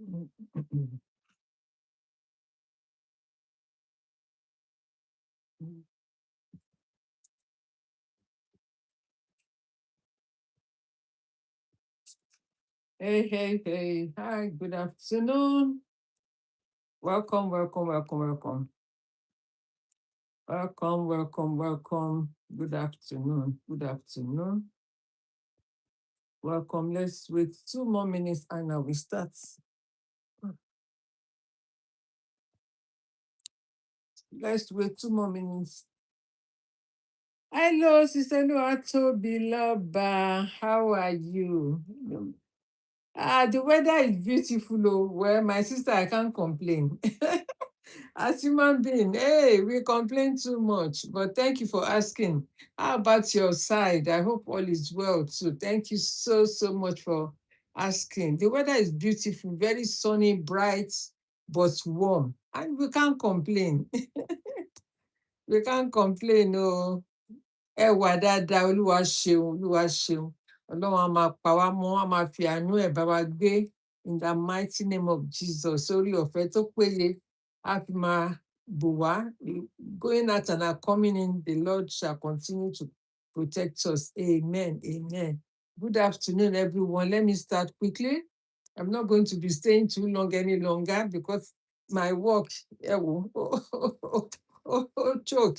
Hey, hey, hey. Hi, good afternoon. Welcome, welcome, welcome, welcome. Welcome, welcome, welcome. Good afternoon. Good afternoon. Welcome. Let's wait 2 more minutes and now we start. Let's wait 2 more minutes. Hello, Sister Nuato Biloba. How are you? The weather is beautiful. Oh. Well, my sister, I can't complain. As human being, hey, we complain too much, but thank you for asking. How about your side? I hope all is well too. Thank you so, so much for asking. The weather is beautiful, very sunny, bright, but warm, and we can't complain. We can't complain, no. Ẹ wà dáadáa, Olúwa ṣeun, Olúwa ṣeun. Ọlọ́run á máa pa wá mọ́, á máa fi àánú ẹ̀ bá wa gbé in the mighty name of Jesus. Orí ọ̀fẹ́ tó péye á fi máa bò wá. Going out and our coming in, the Lord shall continue to protect us. Amen, amen. Good afternoon, everyone. Let me start quickly. I'm not going to be staying too long any longer because my work, choke.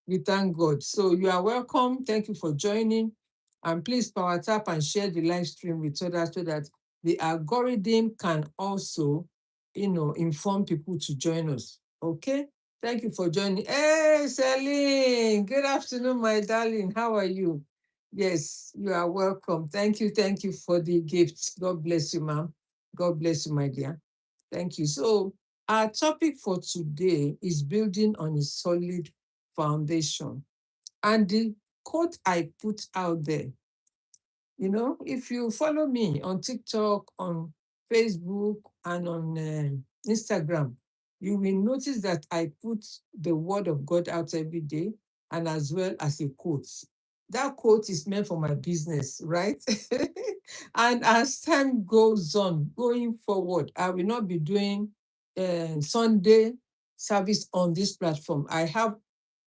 We thank God. So you are welcome. Thank you for joining. And please power tap and share the live stream with others so that the algorithm can also, inform people to join us. Okay? Thank you for joining. Hey, Celine. Good afternoon, my darling. How are you? Yes, you are welcome. Thank you. Thank you for the gifts. God bless you, ma'am. God bless you, my dear. Thank you. So our topic for today is building on a solid foundation. And the quote I put out there, if you follow me on TikTok, on Facebook, and on Instagram, you will notice that I put the word of God out every day and as well as a quote. That quote is meant for my business, right? And as time goes on, going forward, I will not be doing Sunday service on this platform. I have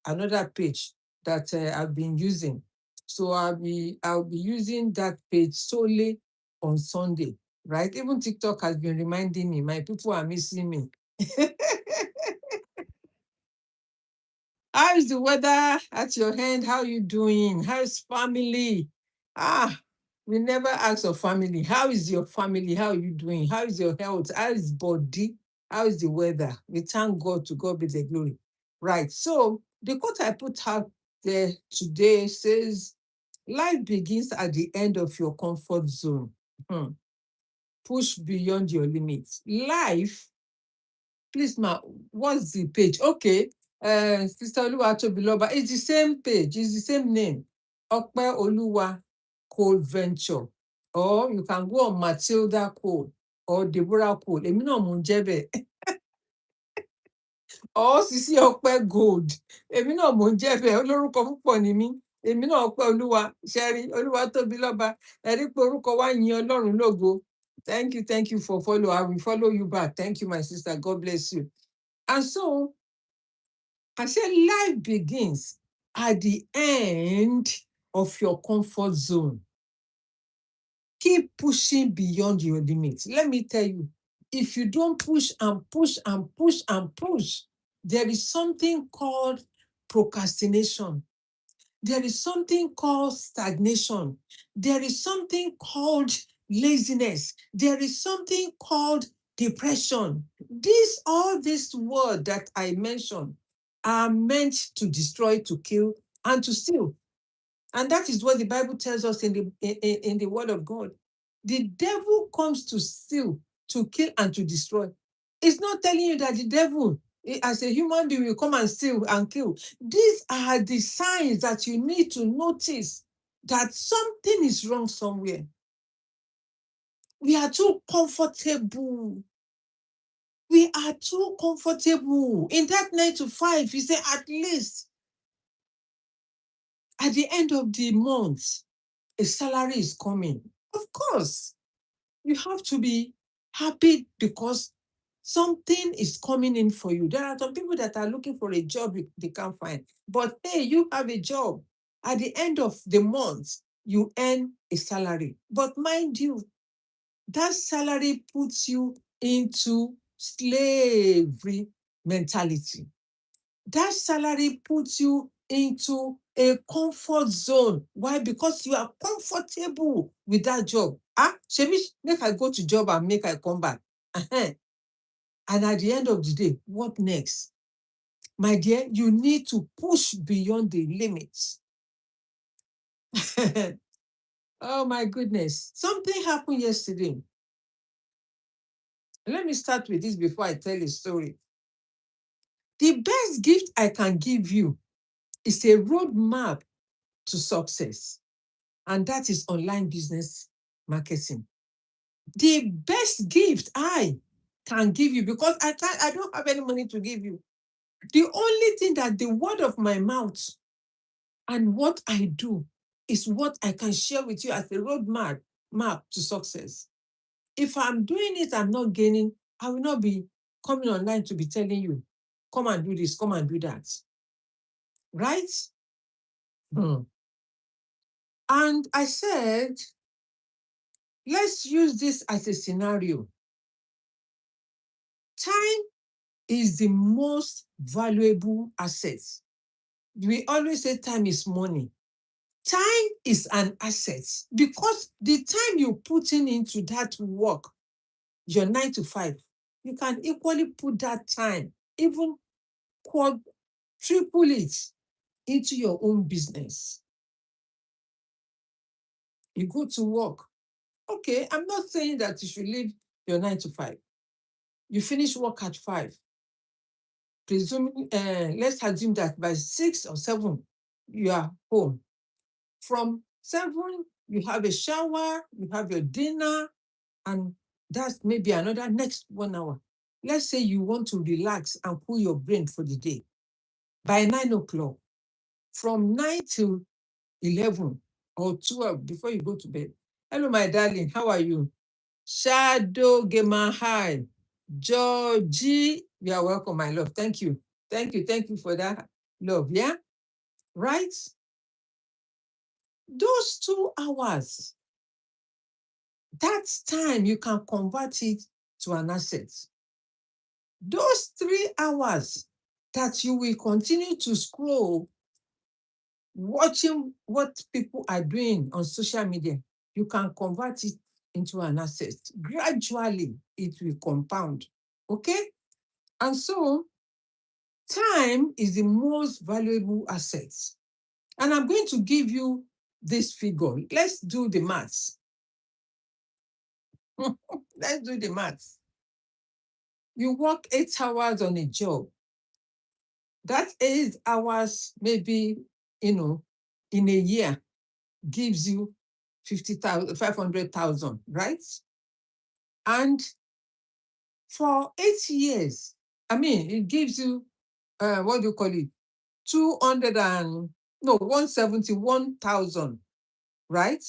another page that I've been using. So I'll be using that page solely on Sunday, right? Even TikTok has been reminding me, my people are missing me. How is the weather at your end? How are you doing? How is family? We never ask of family. How is your family? How are you doing? How is your health? How is body? How is the weather? We thank God, to God be the glory. Right. So the quote I put out there today says, life begins at the end of your comfort zone. Hmm. Push beyond your limits. Life, please, ma, what's the page? Okay. Sister Oluwatobiloba, it's the same page, it's the same name. Opeolu Cole Venture. Or you can go on Matilda Cole or Deborah Cole. Èmi náà mò ń jẹ́ bẹ́ẹ̀. Or Sisi Ọpẹ́ Gold. Èmi náà mò ń jẹ́ bẹ́ẹ̀. Olórúkọ púpọ̀ ni mí. Èmi náà Opeoluwa, Ṣẹ́rí, Oluwatobiloba. Ẹ rí pé orúkọ wa yin Ọlọ́run lógo. Thank you for follow. I will follow you back. Thank you, my sister. God bless you. And so I said, life begins at the end of your comfort zone. Keep pushing beyond your limits. Let me tell you, if you don't push and push and push and push, there is something called procrastination. There is something called stagnation. There is something called laziness. There is something called depression. All these words that I mentioned are meant to destroy, to kill, and to steal. And that is what the Bible tells us in the Word of God. The devil comes to steal, to kill, and to destroy. It's not telling you that the devil, as a human being, will come and steal and kill. These are the signs that you need to notice that something is wrong somewhere. We are too comfortable. We are too comfortable. In that 9 to 5, you say at least at the end of the month, a salary is coming. Of course, you have to be Happy because something is coming in for you. There are some people that are looking for a job they can't find. But hey, you have a job. At the end of the month, you earn a salary. But mind you, that salary puts you into slavery mentality. That salary puts you into a comfort zone. Why? Because you are comfortable with that job. Shebi, make I go to job and make I come back. And at the end of the day, what next? My dear, you need to push beyond the limits. Oh my goodness. Something happened yesterday. Let me start with this before I tell a story. The best gift I can give you is a roadmap to success, and that is online business marketing. The best gift I can give you, because I don't have any money to give you. The only thing that the word of my mouth and what I do is what I can share with you as a roadmap to success. If I'm doing it, I'm not gaining, I will not be coming online to be telling you, come and do this, come and do that. Right? And I said, let's use this as a scenario. Time is the most valuable asset. We always say time is money. Time is an asset because the time you put into that work, your 9 to 5, you can equally put that time, even triple it into your own business. You go to work. Okay, I'm not saying that you should leave your 9 to 5. You finish work at 5. Presuming, let's assume that by 6 or 7, you are home. From 7, you have a shower, you have your dinner, and that's maybe another next 1 hour. Let's say you want to relax and cool your brain for the day. By 9 o'clock, from 9 to 11 or 12 before you go to bed. Hello, my darling, how are you? Shadow Gamer High. Georgie, you are welcome, my love. Thank you. Thank you for that love. Yeah? Right? Those 2 hours, that's time you can convert it to an asset. Those 3 hours that you will continue to scroll, watching what people are doing on social media, you can convert it into an asset. Gradually, it will compound. Okay? And so, time is the most valuable asset. And I'm going to give you this figure. Let's do the maths. Let's do the maths. You work 8 hours on a job. That 8 hours, maybe, in a year, gives you 500,000, right? And for 8 years, it gives you, what do you call it? 171,000, right?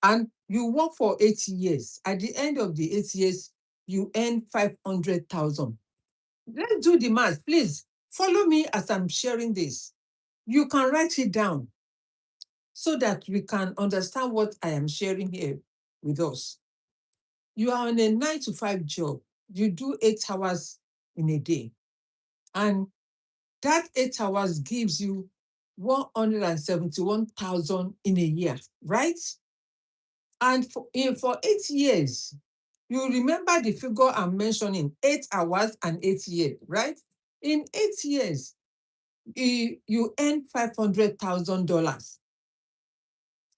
And you work for 8 years. At the end of the 8 years, you earn 500,000. Let's do the math. Please follow me as I'm sharing this. You can write it down so that we can understand what I am sharing here with us. You are on a 9 to 5 job. You do 8 hours in a day. And that 8 hours gives you 171,000 in a year, right? And for 8 years, you remember the figure I'm mentioning, 8 hours and 8 years, right? In 8 years, you earn $500,000.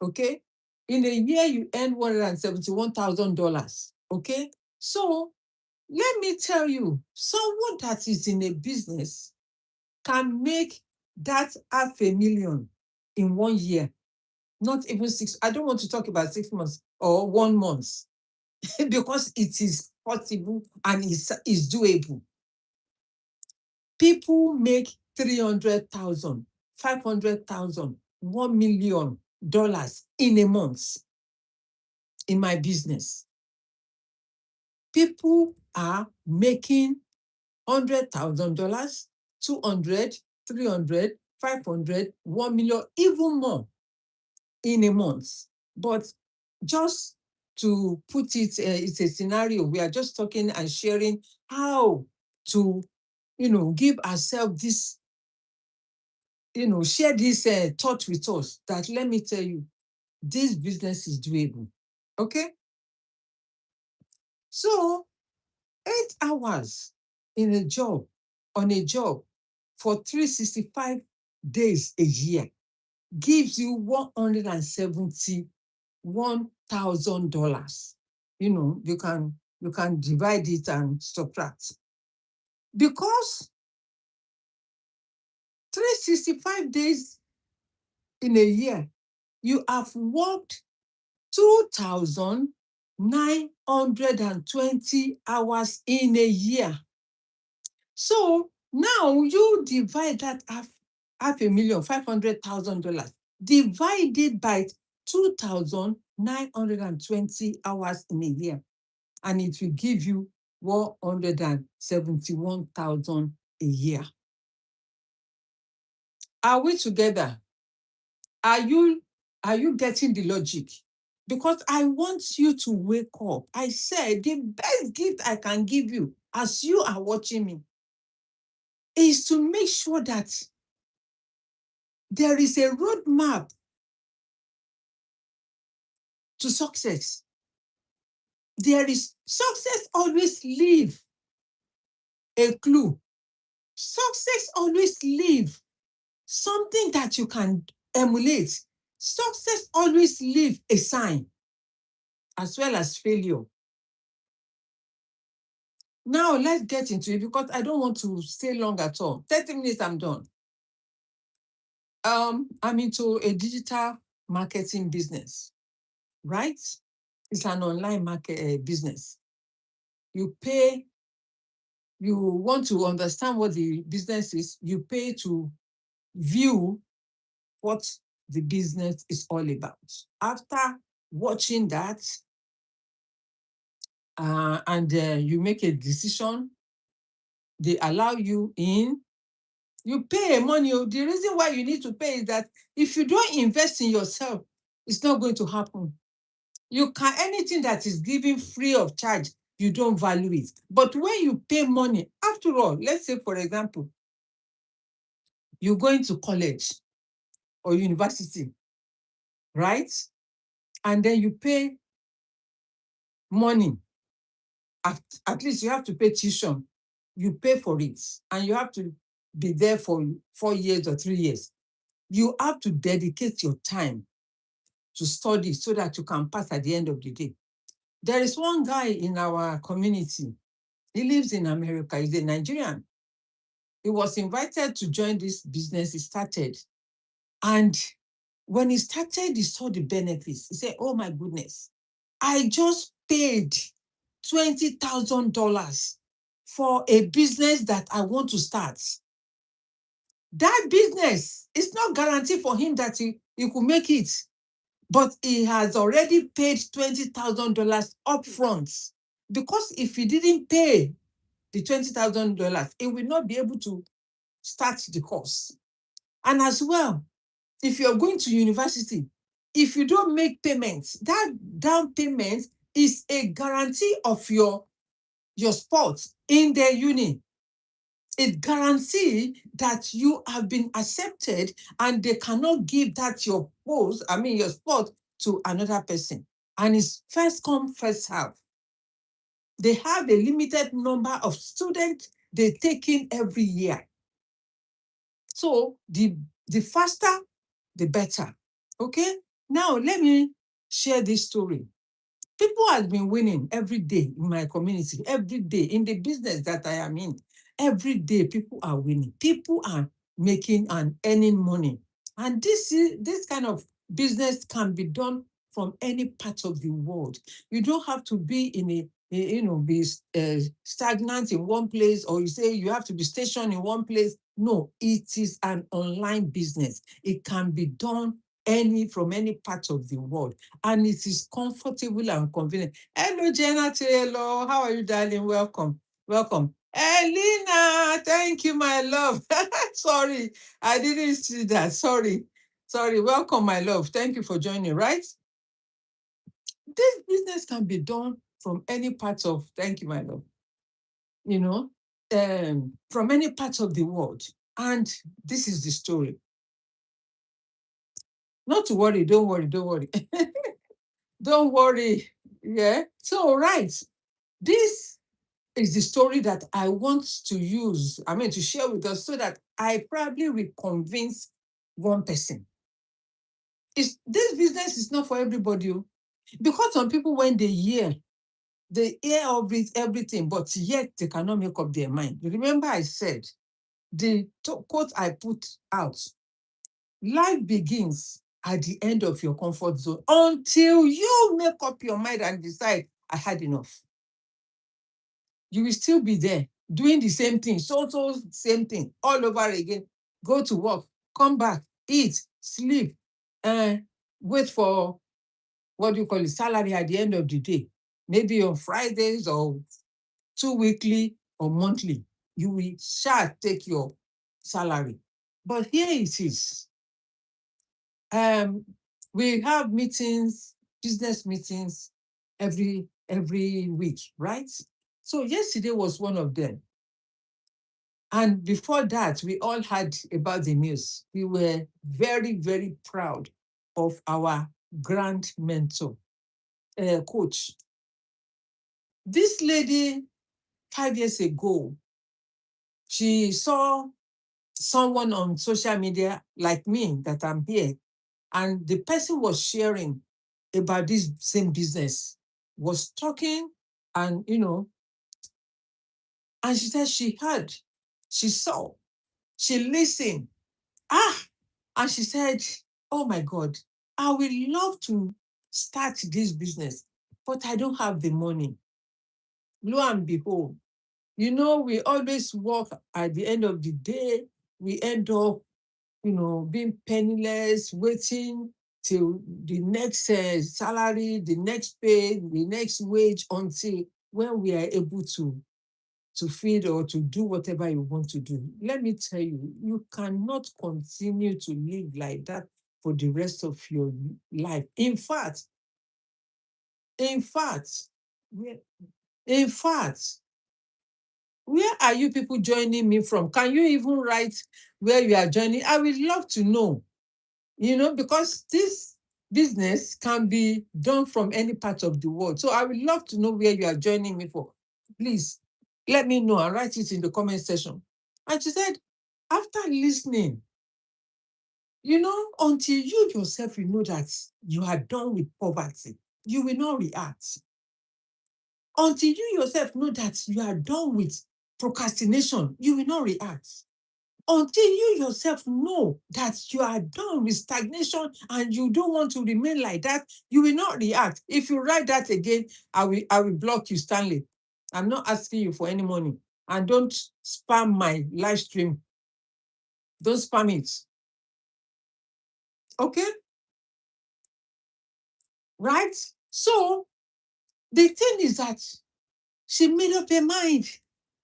Okay? In a year, you earn $171,000. Okay? So let me tell you, someone that is in a business can make that $500,000 in 1 year, not even 6. I don't want to talk about 6 months or 1 month because it is possible and it's doable. People make 300,000, 500,000, $1 million in a month in my business. people are making $100,000, 200, 300, 500, 1 million, even more in a month. But just to put it, it's a scenario. We are just talking and sharing how to, give ourselves this, share this thought with us that, let me tell you, this business is doable. Okay? So 8 hours on a job for 365 days a year gives you $171,000. You can divide it and subtract. Because 365 days in a year, you have worked 2,920 hours in a year. So now you divide that half $500,000 divided by 2,920 hours in a year, and it will give you 171,000 a year. Are we together? Are you getting the logic? Because I want you to wake up. I said the best gift I can give you as you are watching me is to make sure that there is a roadmap to success. Success always leave a clue. Success always leave something that you can emulate. Success always leave a sign as well as failure. Now let's get into it because I don't want to stay long at all. 30 minutes, I'm done. I'm into a digital marketing business, right? It's an online market business. You want to understand what the business is, you pay to view what the business is all about. After watching that, and you make a decision, they allow you in, you pay money. The reason why you need to pay is that if you don't invest in yourself, it's not going to happen. Anything that is given free of charge, you don't value it. But when you pay money, after all, let's say, for example, you're going to college or university, right? And then you pay money. At least you have to pay tuition. You pay for it, and you have to be there for 4 years or 3 years. You have to dedicate your time to study so that you can pass at the end of the day. There is one guy in our community. He lives in America. He's a Nigerian. He was invited to join this business he started. And when he started, he saw the benefits. He said, oh my goodness, I just paid $20,000 for a business that I want to start. That business is not guaranteed for him that he could make it, but he has already paid $20,000 upfront. Because if he didn't pay the $20,000, he will not be able to start the course. And as well, if you're going to university, if you don't make payments, that down payment is a guarantee of your spot in the uni. It guarantees that you have been accepted and they cannot give that your spot to another person. And it's first come, first serve. They have a limited number of students they take in every year. So the faster, the better. Okay? Now let me share this story. People have been winning every day in my community, every day in the business that I am in. Every day, people are winning. People are making and earning money. And this kind of business can be done from any part of the world. You don't have to be in be stagnant in one place, or you say you have to be stationed in one place. No, it is an online business. It can be done from any part of the world, and it is comfortable and convenient. Hello, Jenna Taylor. How are you, darling? Welcome. Welcome. Elena, thank you, my love. Sorry, I didn't see that. Sorry. Welcome, my love. Thank you for joining, right? This business can be done from any part of, thank you, my love, you know, from any part of the world. And this is the story. Not to worry, don't worry. Don't worry. Yeah. So, right. This is the story that I want to use, to share with us so that I probably will convince one person. This business is not for everybody. Because some people, when they hear of it, everything, but yet they cannot make up their mind. Remember, I said the quote I put out: life begins at the end of your comfort zone until you make up your mind and decide, I had enough. You will still be there doing the same thing, same thing all over again. Go to work, come back, eat, sleep, and wait for what do you call it, salary at the end of the day. Maybe on Fridays or 2 weekly or monthly, you will take your salary. But here it is. We have meetings, business meetings every week, right? So yesterday was one of them. And before that, we all heard about the news. We were very, very proud of our grand mentor, coach. This lady, 5 years ago, she saw someone on social media like me that I'm here, and the person was sharing about this same business, was talking, and and she said she heard, she saw, she listened. And she said, oh my God, I would love to start this business, but I don't have the money. Lo and behold, we always work at the end of the day. We end up, being penniless, waiting till the next salary, the next pay, the next wage, until when we are able to feed or to do whatever you want to do. Let me tell you, you cannot continue to live like that for the rest of your life. In fact, in fact, where in fact, where are you people joining me from? Can you even write where you are joining? I would love to know, because this business can be done from any part of the world. So I would love to know where you are joining me for. Please let me know and write it in the comment section. And she said, after listening, until you yourself know that you are done with poverty, you will not react. Until you yourself know that you are done with procrastination, you will not react. Until you yourself know that you are done with stagnation and you don't want to remain like that, you will not react. If you write that again, I will block you, Stanley. I'm not asking you for any money. And don't spam my live stream. Don't spam it. Okay? Right? So the thing is that she made up her mind.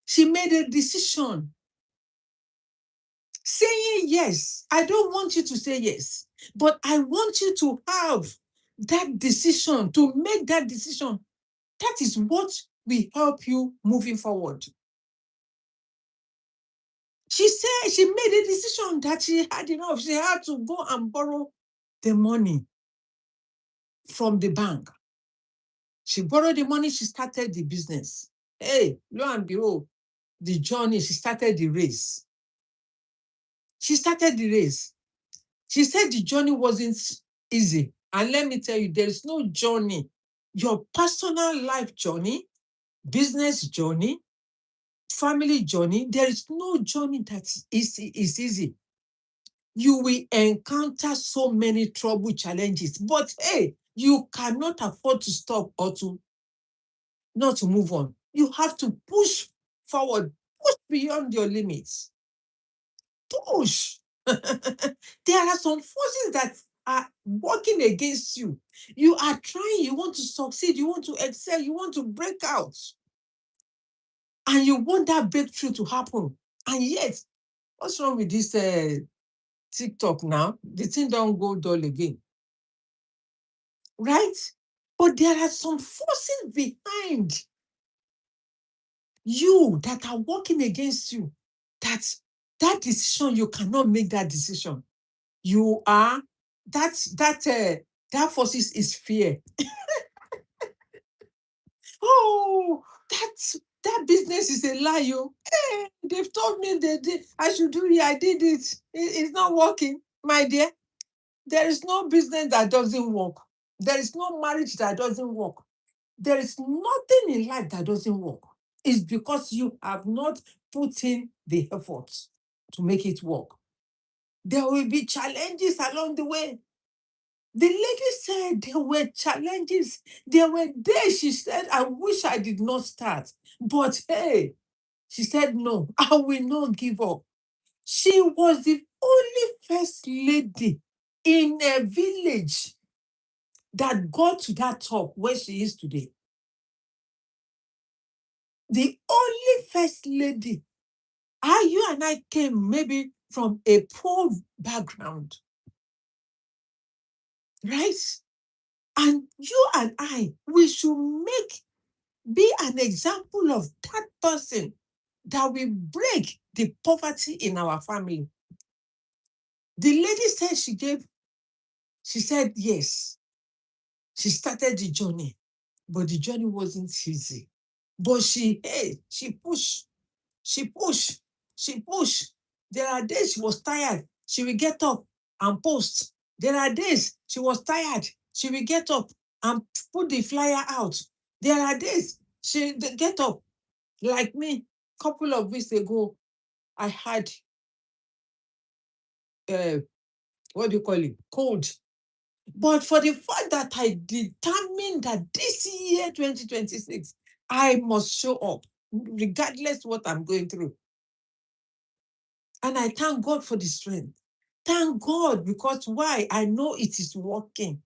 She made a decision. Saying yes. I don't want you to say yes, but I want you to have that decision, to make that decision. That is what will help you moving forward. She said she made a decision that she had enough. She had to go and borrow the money from the bank. She borrowed the money, she started the business. Hey, lo and behold, the journey, she started the race. She started the race. She said the journey wasn't easy. And let me tell you, there is no journey. Your personal life journey, business journey, family journey, there is no journey that is easy. You will encounter so many trouble challenges, but hey, you cannot afford to stop or to not to move on. You have to push forward, push beyond your limits. Push. There are some forces that are working against you. You are trying, you want to succeed, you want to excel, you want to break out, and you want that breakthrough to happen. And yet, what's wrong with this TikTok now? The thing don't go dull again, right? But there are some forces behind you that are working against you. That decision, you cannot make that decision. You are that forces is fear. Oh, that business is a lie. Oh, they've told me I should do it. I did it. It's not working, my dear. There is no business that doesn't work. There is no marriage that doesn't work. There is nothing in life that doesn't work. It's because you have not put in the effort to make it work. There will be challenges along the way. The lady said there were challenges. There were days she said, I wish I did not start. But hey, she said, no, I will not give up. She was the only first lady in a village that got to that top where she is today. The only first lady. You and I came maybe from a poor background, right? And you and I, we should be an example of that person that will break the poverty in our family. The lady said she said yes. She started the journey, but the journey wasn't easy. But she pushed, she pushed, she pushed. There are days she was tired. She will get up and post. There are days she was tired. She will get up and put the flyer out. There are days she get up. Like me, couple of weeks ago, I had what do you call it? Cold. But for the fact that I determined that this year, 2026, I must show up, regardless what I'm going through. And I thank God for the strength. Thank God, because why? I know it is working.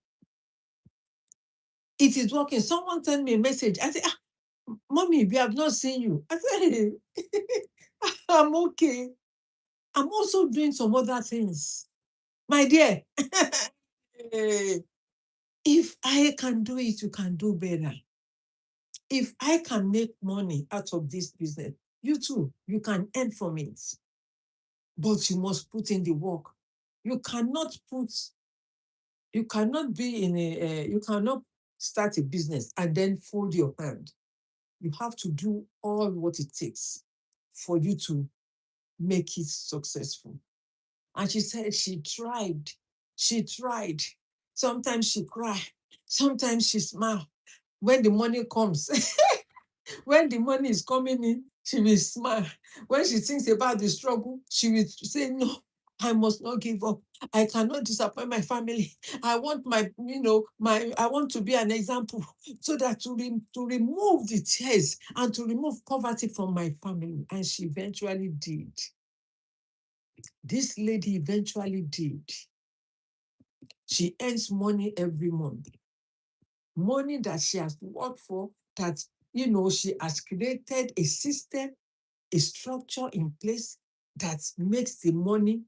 It is working. Someone sent me a message. I said, Mommy, we have not seen you. I said, hey, I'm okay. I'm also doing some other things. My dear, if I can do it, you can do better. If I can make money out of this business, you too, you can earn from it. But you must put in the work. You cannot you cannot start a business and then fold your hand. You have to do all what it takes for you to make it successful. And she said she tried. She tried. Sometimes she cry. Sometimes she smile. When the money comes, when the money is coming in, she will smile. When she thinks about the struggle, she will say, no, I must not give up. I cannot disappoint my family. I want I want to be an example so that to remove the tears and to remove poverty from my family. And she eventually did. This lady eventually did. She earns money every month. Money that she has worked for, that, she has created a system, a structure in place that makes the money,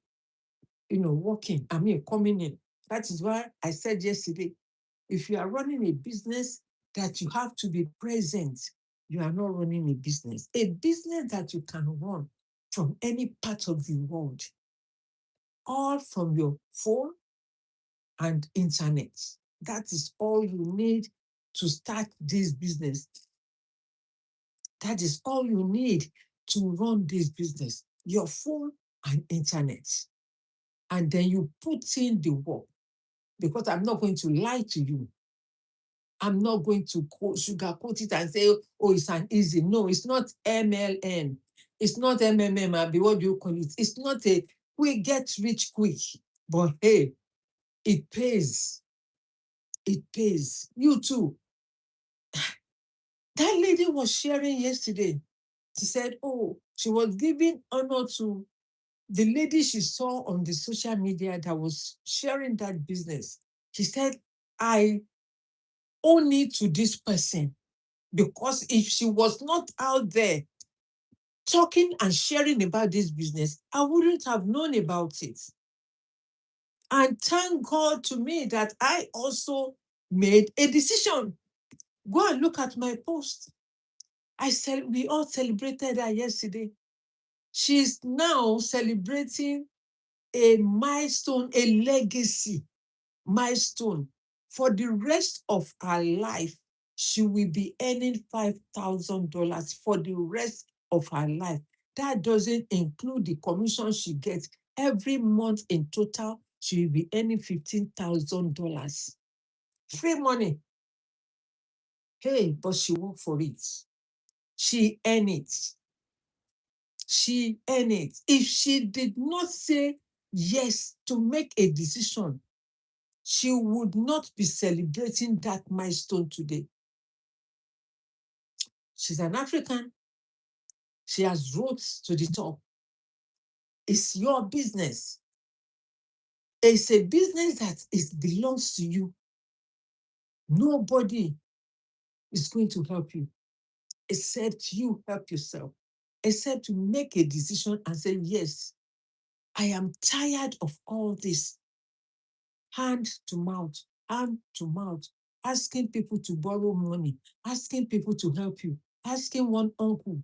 coming in. That is why I said yesterday, if you are running a business that you have to be present, you are not running a business. A business that you can run from any part of the world, all from your phone and internet. That is all you need to start this business. That is all you need to run this business, your phone and internet. And then you put in the work, because I'm not going to lie to you. I'm not going to sugarcoat it and say, oh, it's an easy. No, it's not MLM. It's not MMM, what do you call it? It's not a quick get rich quick. But hey, it pays. It pays. You too. That lady was sharing yesterday. She said, oh, she was giving honor to The lady she saw on the social media that was sharing that business, she said, I owe it to this person, because if she was not out there talking and sharing about this business, I wouldn't have known about it. And thank God to me that I also made a decision. Go and look at my post. We all celebrated her yesterday. She's now celebrating a milestone, a legacy milestone. For the rest of her life, she will be earning $5,000 for the rest of her life. That doesn't include the commission she gets. Every month in total, she will be earning $15,000. Free money. Hey, but she worked for it. She earned it. She earned it. If she did not say yes to make a decision, she would not be celebrating that milestone today. She's an African. She has roots to the top. It's your business. It's a business that belongs to you. Nobody is going to help you except you help yourself, except to make a decision and say, yes, I am tired of all this hand to mouth, asking people to borrow money, asking people to help you, asking one uncle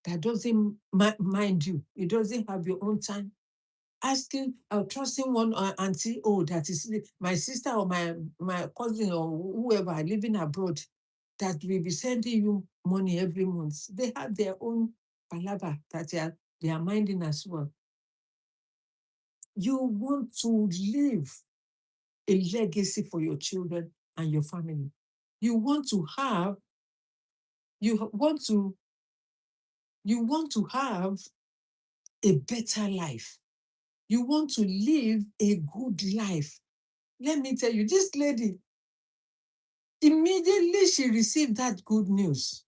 that doesn't mind you, he doesn't have your own time, trusting one auntie, that is my sister or my cousin or whoever living abroad, that will be sending you money every month. They have their own palaver that they are minding as well. You want to leave a legacy for your children and your family. You want to have a better life. You want to live a good life. Let me tell you, this lady, immediately she received that good news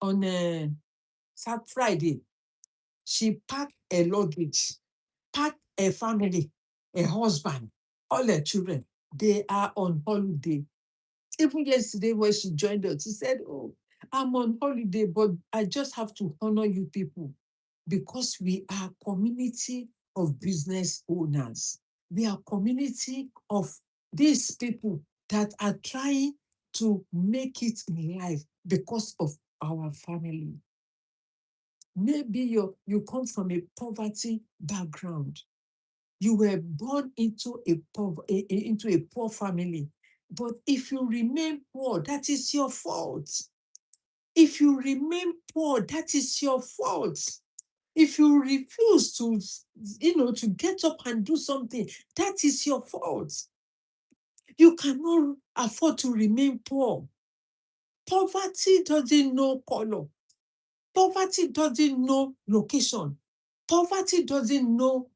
on Friday, she packed her luggage, packed her family, her husband, all her children. They are on holiday. Even yesterday when she joined us, she said, oh, I'm on holiday, but I just have to honor you people because we are community of business owners. We are community of these people that are trying to make it in life because of our family. Maybe you come from a poverty background. You were born into a poor family. But if you remain poor, that is your fault. If you remain poor, that is your fault. If you refuse to get up and do something, that is your fault. You cannot afford to remain poor. Poverty doesn't know color. Poverty doesn't know location. Poverty doesn't know,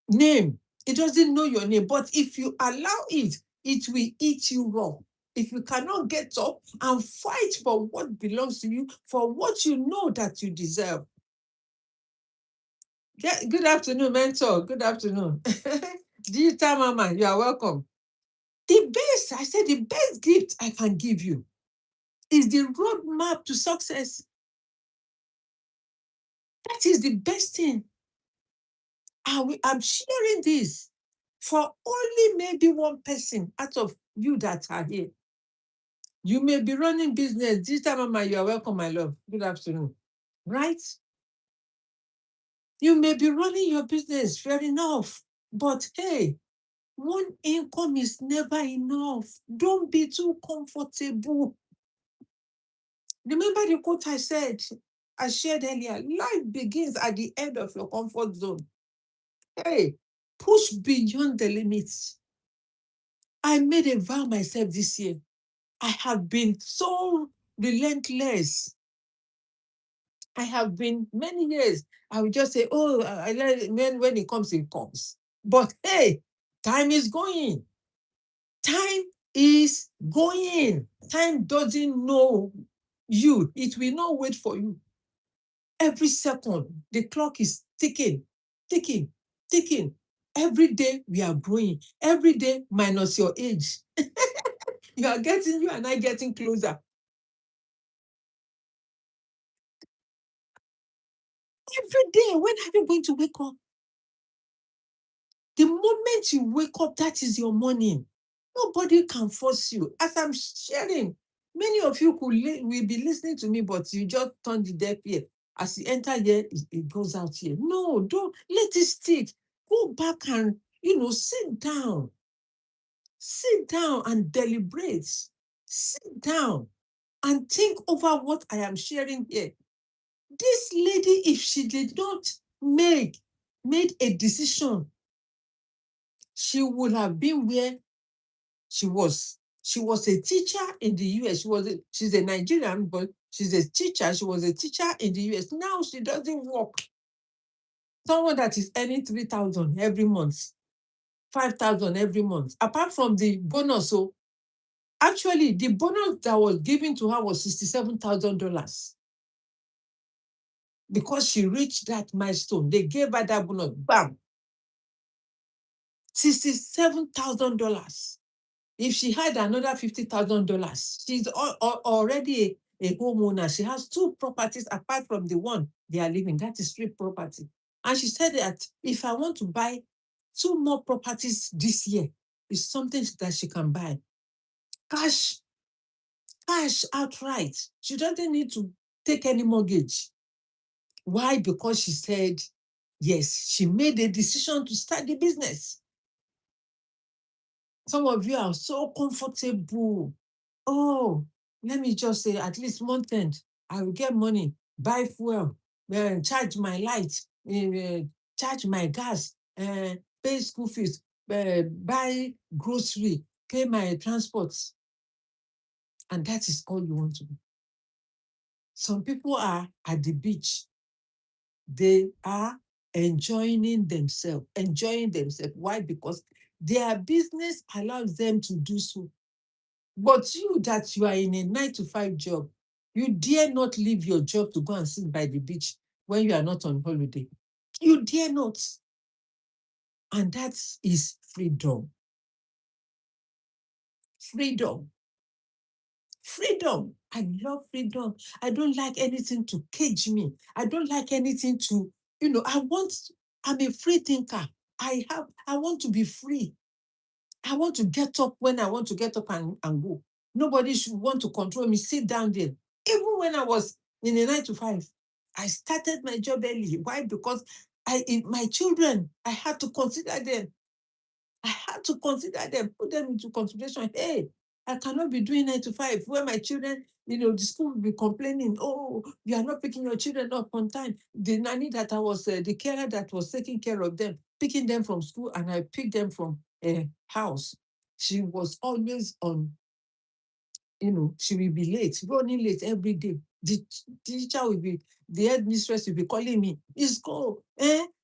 name. It doesn't know your name. But if you allow it, it will eat you raw. If you cannot get up and fight for what belongs to you, for what you know that you deserve. Yeah, good afternoon, mentor. Good afternoon. Digital Mama, you are welcome. I said the best gift I can give you is the roadmap to success. That is the best thing. I'm sharing this for only maybe one person out of you that are here. You may be running business. Digital Mama, you are welcome, my love. Good afternoon. Right? You may be running your business, fair enough. But hey, one income is never enough. Don't be too comfortable. Remember the quote I shared earlier, life begins at the end of your comfort zone. Hey, push beyond the limits. I made a vow myself this year. I have been so relentless. I have been many years. I would just say, oh, when it comes, it comes. But hey, time is going. Time is going. Time doesn't know you. It will not wait for you. Every second, the clock is ticking. ticking, ticking. Every day we are growing. Every day minus your age. You and I getting closer. Every day, when are you going to wake up? The moment you wake up, that is your morning. Nobody can force you. As I'm sharing, many of you will be listening to me, but you just turn the deaf ear. As you enter here, it goes out here. No, don't let it stick. Go back and, sit down. Sit down and deliberate. Sit down and think over what I am sharing here. This lady, if she did not made a decision, she would have been where she was. She was a teacher in the US. She's a Nigerian, but she's a teacher. She was a teacher in the US. Now she doesn't work. Someone that is earning 3,000 every month, 5,000 every month, apart from the bonus. So actually, the bonus that was given to her was $67,000 because she reached that milestone. They gave her that bonus. Bam, $67,000. If she had another $50,000, she's already a homeowner. She has two properties apart from the one they are living. That is three property. And she said that if I want to buy two more properties this year, it's something that she can buy. Cash outright. She doesn't need to take any mortgage. Why? Because she said, yes, she made a decision to start the business. Some of you are so comfortable. Oh, let me just say, at least month end, I will get money, buy fuel, charge my light, charge my gas, pay school fees, buy grocery, pay my transport. And that is all you want to do. Some people are at the beach. They are enjoying themselves. Why? Because their business allows them to do so. But you are in a 9-to-5 job, you dare not leave your job to go and sit by the beach when you are not on holiday. You dare not. And that is freedom. Freedom. Freedom. I love freedom. I don't like anything to cage me. I don't like anything to, I'm a free thinker. I want to be free. I want to get up when I want to get up and go. Nobody should want to control me. Sit down there. Even when I was in a 9-to-5, I started my job early. Why? Because my children, I had to consider them. Put them into consideration. Hey, I cannot be doing 9-to-5 where my children, the school will be complaining, oh, you are not picking your children up on time. The nanny that I was, the carer that was taking care of them, picking them from school, and I picked them from a house. She was always on, she will be late, running late every day. The teacher will be, the headmistress will be calling me. It's go.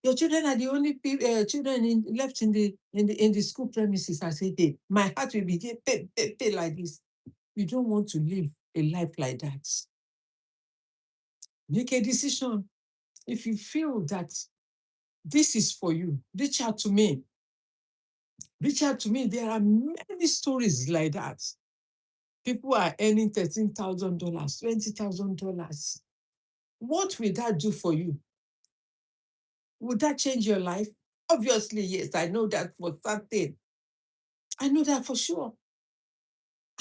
Your children are the only children left in the school premises. I say, hey, my heart will be pay like this. You don't want to live a life like that. Make a decision. If you feel that this is for you, reach out to me. Reach out to me. There are many stories like that. People are earning $13,000, $20,000. What will that do for you? Would that change your life? Obviously, yes. I know that for certain. I know that for sure.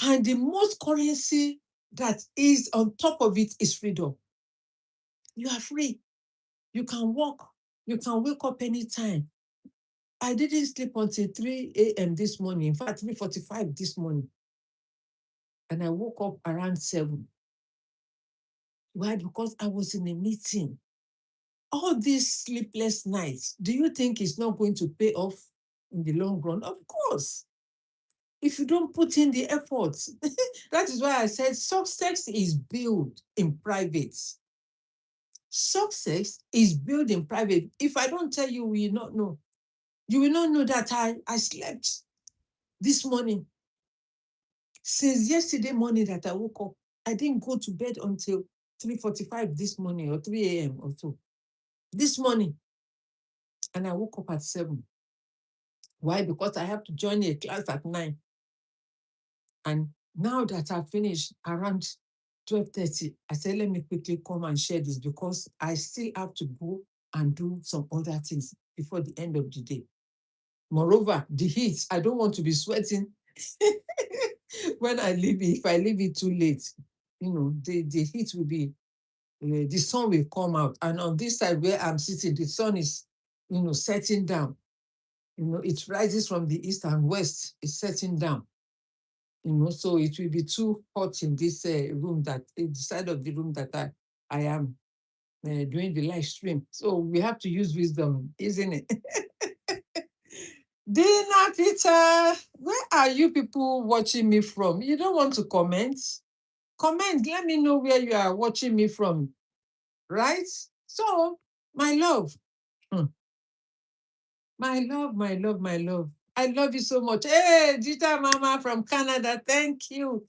And the most currency that is on top of it is freedom. You are free. You can walk. You can wake up anytime. I didn't sleep until 3 a.m. this morning. In fact, 3:45 this morning. And I woke up around 7. Why? Because I was in a meeting. All these sleepless nights, do you think it's not going to pay off in the long run? Of course. If you don't put in the effort. That is why I said success is built in private. Success is built in private. If I don't tell you, you will not know. You will not know that I slept this morning. Since yesterday morning that I woke up, I didn't go to bed until 3:45 this morning or 3 a.m. or so. This morning. And I woke up at 7. Why? Because I have to join a class at 9. And now that I've finished around 12:30, I said, let me quickly come and share this because I still have to go and do some other things before the end of the day. Moreover, the heat, I don't want to be sweating when I leave it. If I leave it too late, the heat will be, the sun will come out. And on this side where I'm sitting, the sun is, setting down. It rises from the east and west, it's setting down. So it will be too hot in this room, that the side of the room that I am doing the live stream. So we have to use wisdom, isn't it? Dina Peter, where are you people watching me from? You don't want to comment? Comment, let me know where you are watching me from, right? So, my love, my love, my love, my love. I love you so much. Hey, Gita Mama from Canada, thank you.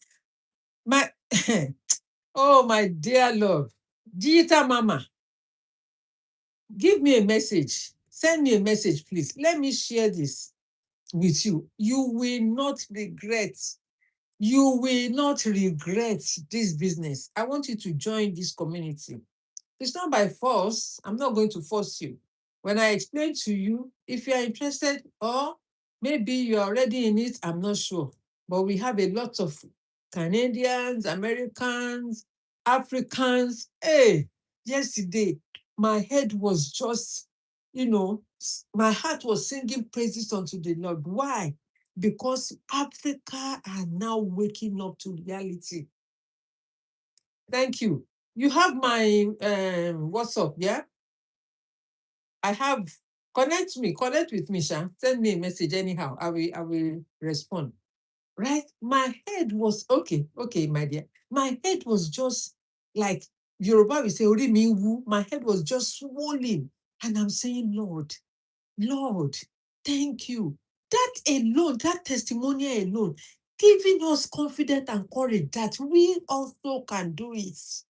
Oh, my dear love. Gita Mama, give me a message. Send me a message, please. Let me share this with you. You will not regret. You will not regret this business. I want you to join this community. It's not by force. I'm not going to force you. When I explain to you, if you are interested, or maybe you're already in it, I'm not sure. But we have a lot of Canadians, Americans, Africans. Hey, yesterday, my head was just, my heart was singing praises unto the Lord. Why? Because Africa are now waking up to reality. Thank you. You have my WhatsApp, yeah? I have. Connect with me, Sha. Send me a message anyhow. I will respond. Right? My head was okay, my dear. My head was just like Yoruba will say, Ori mi wu. My head was just swollen. And I'm saying, Lord, thank you. That alone, that testimony alone, giving us confidence and courage that we also can do it.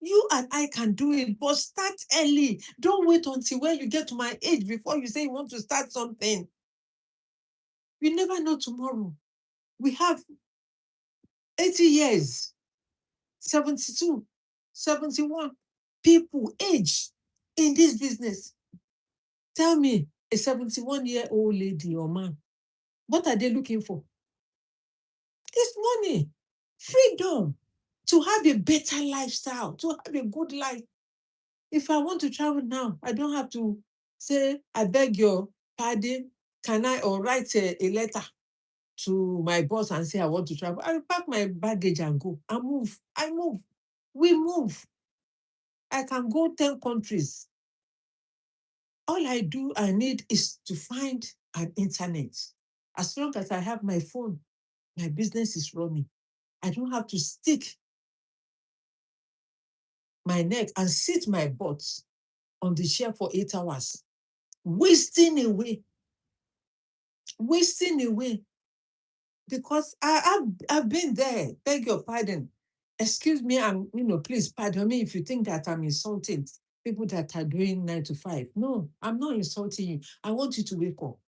You and I can do it, but start early. Don't wait until when you get to my age before you say you want to start something. We never know tomorrow. We have 80 years, 72, 71 people age in this business. Tell me, a 71-year-old lady or man, what are they looking for? It's money, freedom, to have a better lifestyle, to have a good life. If I want to travel now, I don't have to say, I beg your pardon, can I, or write a letter to my boss and say I want to travel. I pack my baggage and go. I move. We move. I can go 10 countries. All I need is to find an internet. As long as I have my phone, my business is running. I don't have to stick my neck and sit my butt on the chair for 8 hours, wasting away. Because I've been there. Beg your pardon. Excuse me, please pardon me if you think that I'm insulting people that are doing 9 to 5. No, I'm not insulting you. I want you to wake up.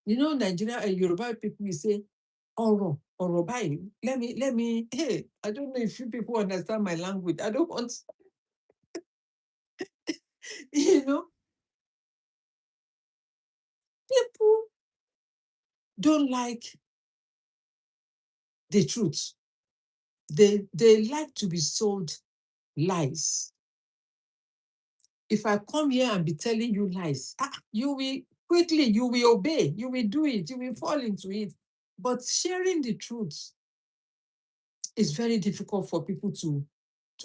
Nigeria and Yoruba people, you say, Oro, bye. Let me, hey, I don't know if you people understand my language. I don't want, people don't like the truth. They like to be sold lies. If I come here and be telling you lies, you will obey, you will do it, you will fall into it. But sharing the truth is very difficult for people to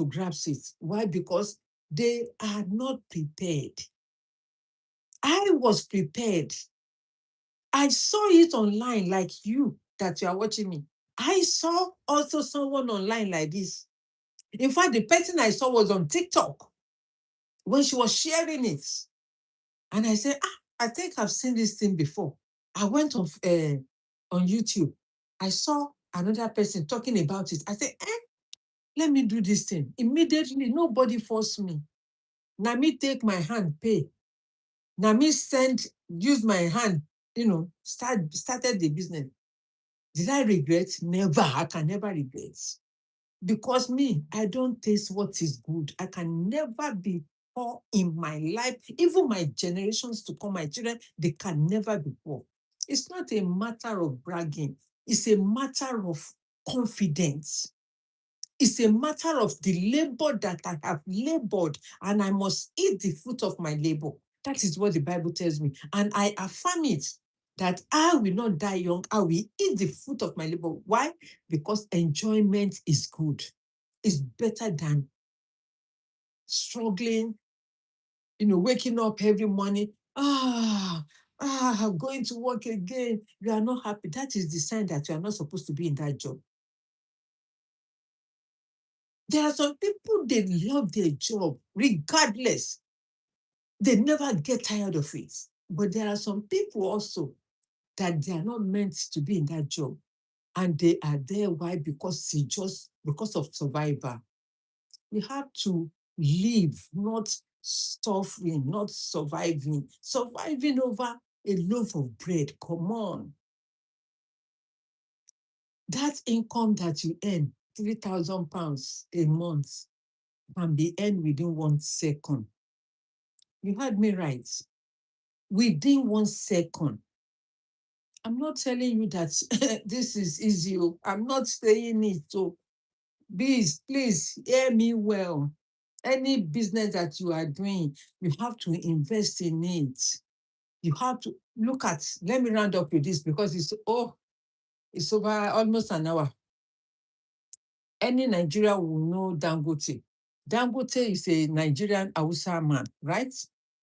grasp it. Why? Because they are not prepared. I was prepared. I saw it online like you that you are watching me. I saw also someone online like this. In fact, the person I saw was on TikTok when she was sharing it. And I said, I think I've seen this thing before. I went on YouTube. I saw another person talking about it. I said, let me do this thing. Immediately, nobody forced me. Now me take my hand, pay. Now me use my hand, started the business. Did I regret? Never. I can never regret. Because me, I don't taste what is good. I can never be poor in my life. Even my generations to come, my children, they can never be poor. It's not a matter of bragging. It's a matter of confidence. It's a matter of the labor that I have labored, and I must eat the fruit of my labor. That is what the Bible tells me. And I affirm it, that I will not die young. I will eat the fruit of my labor. Why? Because enjoyment is good. It's better than struggling, waking up every morning. I'm going to work again. You are not happy. That is the sign that you are not supposed to be in that job. There are some people, they love their job regardless. They never get tired of it. But there are some people also that they are not meant to be in that job. And they are there. Why? Because of survival. We have to live, not suffering, not surviving. Surviving over a loaf of bread. Come on. That income that you earn, £3,000 a month, can be earned within 1 second. You heard me right. Within 1 second. I'm not telling you that this is easy. I'm not saying it. So please hear me well. Any business that you are doing, you have to invest in it. You have to let me round up with this because it's over almost an hour. Any Nigerian will know Dangote. Dangote is a Nigerian Hausa man, right?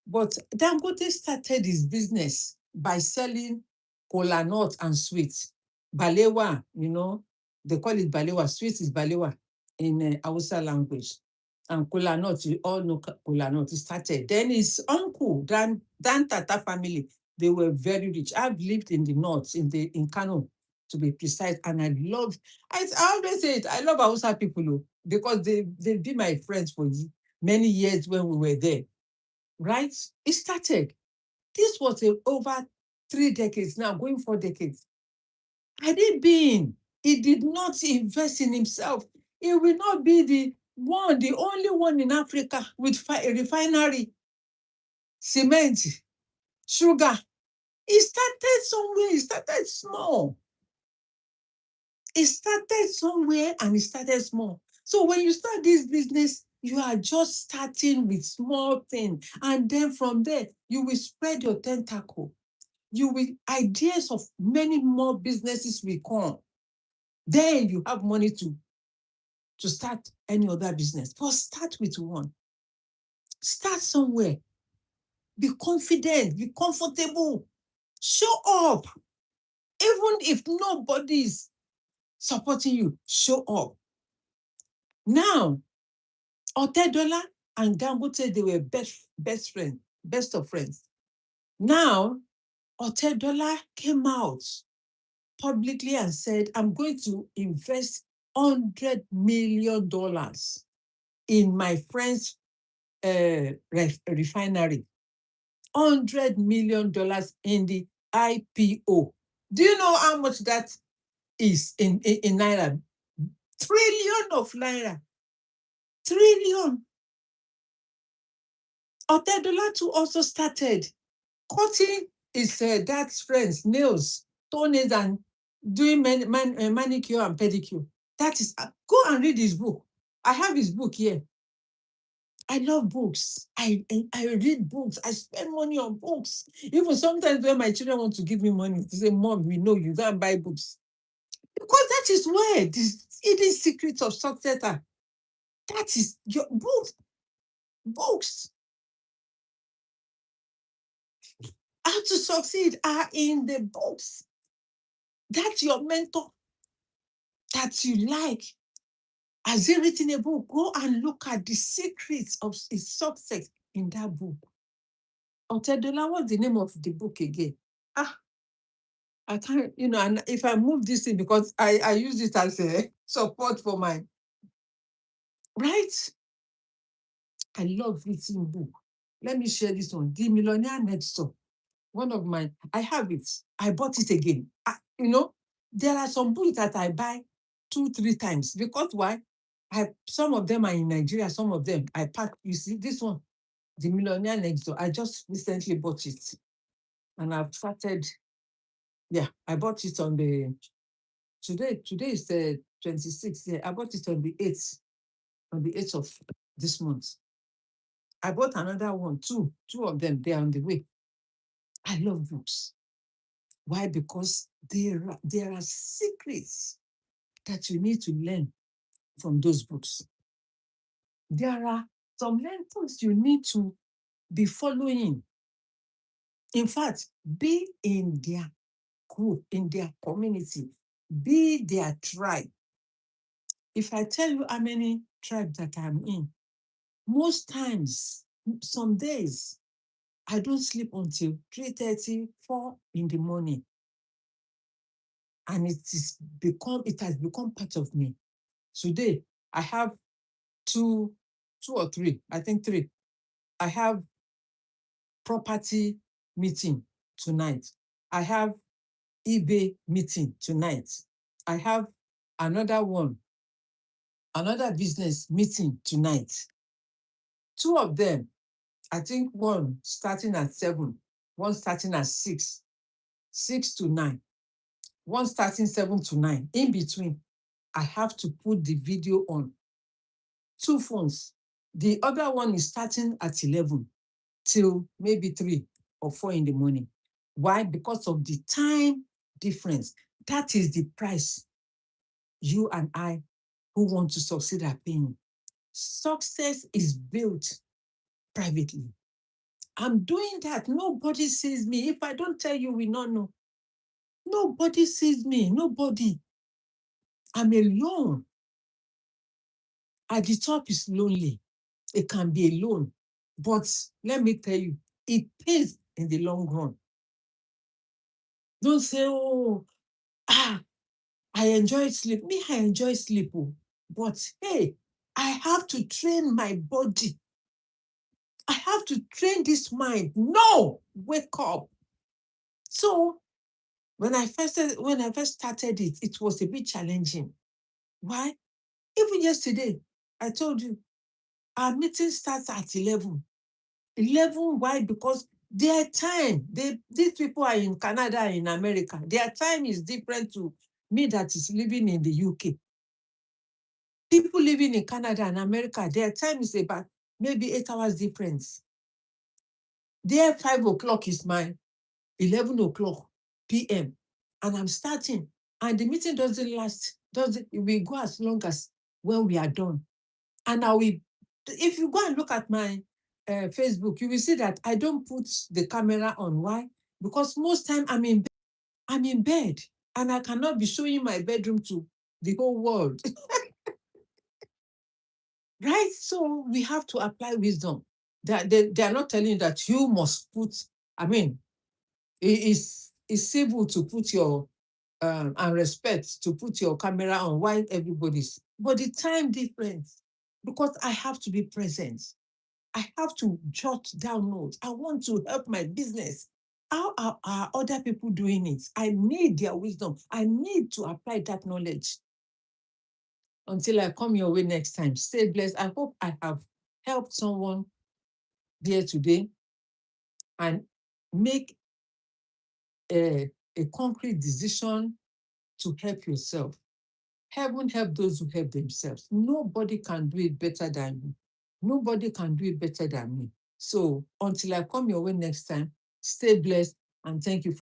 But Dangote started his business by selling kola nut and sweets. Balewa, they call it Balewa. Sweet is Balewa in Hausa language. And kola nut, you all know kola nut. He started. Then his uncle, Dan Tata family, they were very rich. I've lived in the north, in Kano, to be precise, and I always say it, I love Hausa people because they've been my friends for many years when we were there. Right? It started. This was over 3 decades now, going 4 decades. Had it been, he did not invest in himself, he will not be the only one in Africa with a refinery, cement, sugar. He started somewhere, he started small. He started somewhere and he started small. So when you start this business, you are just starting with small things. And then from there, you will spread your tentacle. Ideas of many more businesses will come. Then you have money to start any other business. But start with one. Start somewhere. Be confident, be comfortable. Show up. Even if nobody's supporting you, show up. Now, Otedola and Dangote, they were best friends, best of friends. Now, Otedola came out publicly and said, I'm going to invest $100 million in my friend's refinery. $100 million in the IPO. Do you know how much that is in Naira? Trillion of Naira. Trillion. Otedola too also started cutting his dad's friends' nails, toenails, and doing manicure and pedicure. That is, go and read his book. I have his book here. I love books. I read books. I spend money on books. Even sometimes when my children want to give me money, they say, Mom, we know you don't buy books. Because that is where the hidden secrets of success are. That is your books. Books. How to succeed are in the books. That's your mentor that you like. Has he written a book? Go and look at the secrets of his success in that book. Otedola, what's the name of the book again? I can't, and if I move this thing, because I use it as a support for my, right? I love reading book. Let me share this one. The Millionaire Next Door. One of my, I have it. I bought it again. There are some books that I buy 2-3 times because why? Some of them are in Nigeria, some of them I pack. You see, this one, The Millionaire Next Door. I just recently bought it, and I've started. Yeah, I bought it on the today. Today is the 26th. Yeah, I bought it on the 8th, of this month. I bought another one, two of them. They're on the way. I love books. Why? Because there are secrets that you need to learn from those books. There are some lessons you need to be following. In fact, be in their group, in their community, be their tribe. If I tell you how many tribes that I'm in, most times, some days, I don't sleep until 3:30, 4 in the morning. And it has become part of me. Today, I have two or three, I think three. I have property meeting tonight. I have eBay meeting tonight. I have another business meeting tonight. Two of them, I think one starting at 7, one starting at 6 to 9, one starting 7 to 9. In between, I have to put the video on. 2 phones. The other one is starting at 11 till maybe 3 or 4 in the morning. Why? Because of the time difference. That is the price you and I who want to succeed are paying. Success is built privately. I'm doing that. Nobody sees me. If I don't tell you, we not know. Nobody sees me. Nobody. I'm alone. At the top is lonely. It can be alone. But let me tell you, it pays in the long run. Don't say, I enjoy sleep. Me, I enjoy sleep. But hey, I have to train my body. I have to train this mind. No, wake up. So when I first started it, it was a bit challenging. Why? Even yesterday, I told you, our meeting starts at 11. 11, why? Because their time, these people are in Canada, in America. Their time is different to me that is living in the UK. People living in Canada and America, their time is about maybe 8 hours difference. Their 5 o'clock is my 11 o'clock p.m. And I'm starting. And the meeting doesn't last, it will go as long as when we are done. And if you go and look at my Facebook, you will see that I don't put the camera on. Why? Because most time I'm in bed and I cannot be showing my bedroom to the whole world. Right? So we have to apply wisdom. They are not telling you that you must put, it's civil to put your and respect to put your camera on while everybody's, but the time difference, because I have to be present. I have to jot down notes. I want to help my business. How are other people doing it? I need their wisdom. I need to apply that knowledge. Until I come your way next time, stay blessed. I hope I have helped someone here today and make a concrete decision to help yourself. Heaven help those who help themselves. Nobody can do it better than you. Nobody can do it better than me. So until I come your way next time, stay blessed and thank you.